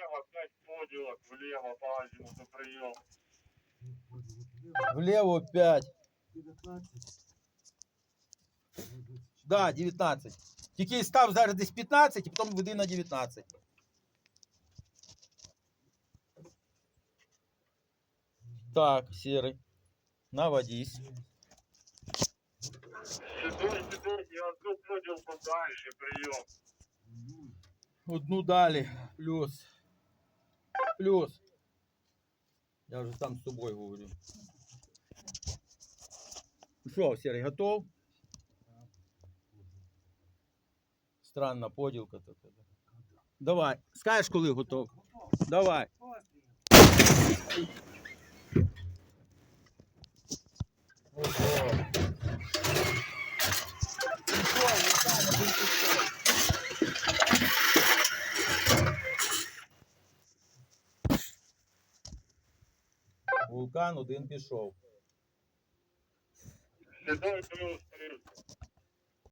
влево, 5 поділок, влево по азимуту прийом. Влево 5. Да, 19. Тільки став зараз десь 15 і потім веди на 19. Так, серый. Наводись. Седой, я одну поділку дальше прийом. Одну дали. Плюс. Плюс. Я уже сам с тобой говорю. Что, Серый, готов? Странна поділка така. Давай. Скажеш, коли готов? Давай. Ого. Вулкан один пішов. Седой плюс 30.